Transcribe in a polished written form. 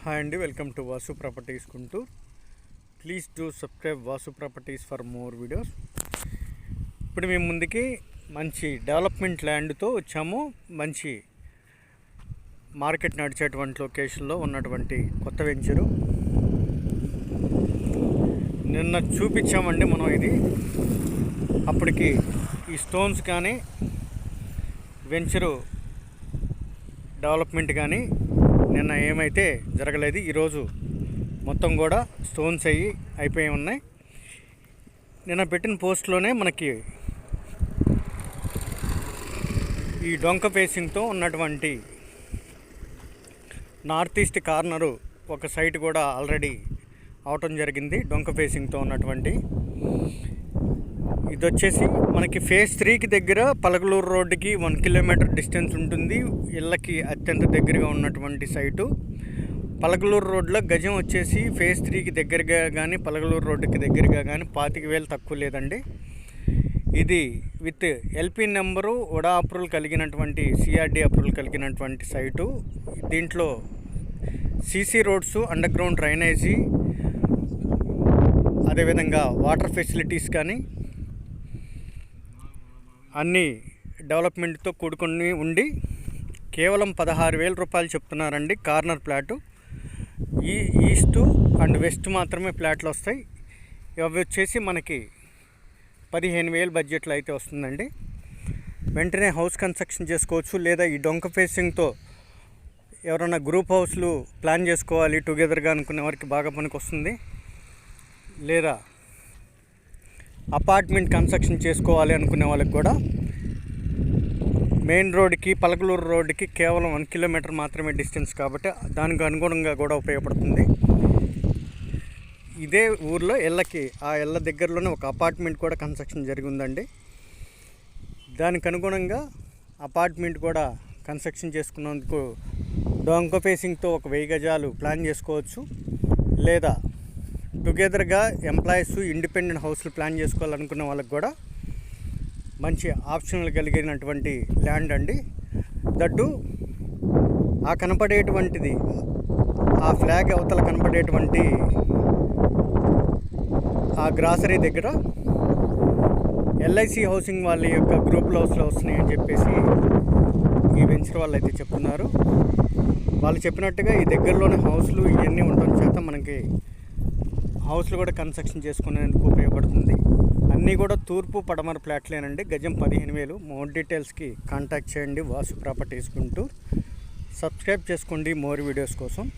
Hi అండి, welcome to Vasu properties Guntur. Please do subscribe Vasu properties for more videos. ఇప్పుడు మేము ముందుకి మంచి డెవలప్మెంట్ ల్యాండ్తో వచ్చాము. మంచి మార్కెట్ నడిచేటువంటి లొకేషన్లో ఉన్నటువంటి కొత్త వెంచరు నిన్న చూపించామండి మనం. ఇది అప్పటికి ఈ స్టోన్స్ కానీ వెంచరు డెవలప్మెంట్ కానీ నిన్న ఏమైతే జరగలేదు. ఈరోజు మొత్తం కూడా స్టోన్స్ అయిపోయి ఉన్నాయి. నిన్న పెట్టిన పోస్ట్లోనే మనకి ఈ డొంక ఫేసింగ్తో ఉన్నటువంటి నార్త్ ఈస్ట్ కార్నరు ఒక సైట్ కూడా ఆల్రెడీ అవటం జరిగింది. డొంక ఫేసింగ్తో ఉన్నటువంటి ఇది వచ్చేసి మనకి ఫేజ్ 3కి దగ్గర పలకలూరు రోడ్డుకి 1 కిలోమీటర్ డిస్టెన్స్ ఉంటుంది. ఇళ్ళకి అత్యంత దగ్గరగా ఉన్నటువంటి సైటు. పలకలూరు రోడ్లో గజం వచ్చేసి ఫేజ్ 3కి దగ్గరగా కానీ పలకలూరు రోడ్డుకి దగ్గరగా కానీ 25,000 తక్కువ లేదండి. ఇది విత్ ఎల్పి నెంబరు, ఉడా అప్రూవల్ కలిగినటువంటి, సిఆర్డి అప్రూవల్ కలిగినటువంటి సైటు. దీంట్లో CC roads, underground drainage, అదేవిధంగా వాటర్ ఫెసిలిటీస్ కానీ అన్నీ డెవలప్మెంట్తో కూడుకొని ఉండి కేవలం 16,000 రూపాయలు చెప్తున్నారండి. Corner plot. ఈ ఈస్ట్ అండ్ వెస్ట్ మాత్రమే ప్లాట్లు వస్తాయి. అవి వచ్చేసి మనకి 15,000 బడ్జెట్లో అయితే వస్తుందండి. వెంటనే హౌస్ కన్స్ట్రక్షన్ చేసుకోవచ్చు. లేదా ఈ డొంక ఫేసింగ్తో ఎవరైనా గ్రూప్ హౌస్లు ప్లాన్ చేసుకోవాలి టుగెదర్గా అనుకునే వారికి బాగా పనికి వస్తుంది. లేదా అపార్ట్మెంట్ కన్స్ట్రక్షన్ చేసుకోవాలి అనుకునే వాళ్ళకి కూడా మెయిన్ రోడ్డుకి పలకలూరు రోడ్డుకి కేవలం 1 కిలోమీటర్ మాత్రమే డిస్టెన్స్ కాబట్టి దానికి అనుగుణంగా కూడా ఉపయోగపడుతుంది. ఇదే ఊర్లో ఆ ఇళ్ళ దగ్గరలోనే ఒక అపార్ట్మెంట్ కూడా కన్స్ట్రక్షన్ జరిగిందండి. దానికి అనుగుణంగా అపార్ట్మెంట్ కూడా కన్స్ట్రక్షన్ చేసుకున్నందుకు డొంక ఫేసింగ్తో ఒక 1000 గజాలు ప్లాన్ చేసుకోవచ్చు. లేదా టుగెదర్గా ఎంప్లాయీస్ ఇండిపెండెంట్ హౌస్లు ప్లాన్ చేసుకోవాలనుకునే వాళ్ళకి కూడా మంచి ఆప్షన్లు కలిగినటువంటి ల్యాండ్ అండి. దట్టు ఆ కనపడేటువంటిది, ఆ ఫ్లాగ్ అవతల కనపడేటువంటి ఆ గ్రాసరీ దగ్గర ఎల్ఐసి హౌసింగ్ వాళ్ళ యొక్క గ్రూప్ హౌస్లో వస్తున్నాయని చెప్పేసి ఈ వెంచర్ వాళ్ళు అయితే చెప్తున్నారు. వాళ్ళు చెప్పినట్టుగా ఈ దగ్గరలోనే హౌస్లు ఇవన్నీ ఉండడం చేత మనకి హౌస్లు కూడా కన్స్ట్రక్షన్ చేసుకునేందుకు ఉపయోగపడుతుంది. అన్నీ కూడా తూర్పు పడమర ప్లాట్లేనండి. గజం 15,000. మోర్ డీటెయిల్స్కి కాంటాక్ట్ చేయండి వాసు ప్రాపర్టీస్ గుంటూరు. సబ్స్క్రైబ్ చేసుకోండి మోర్ వీడియోస్ కోసం.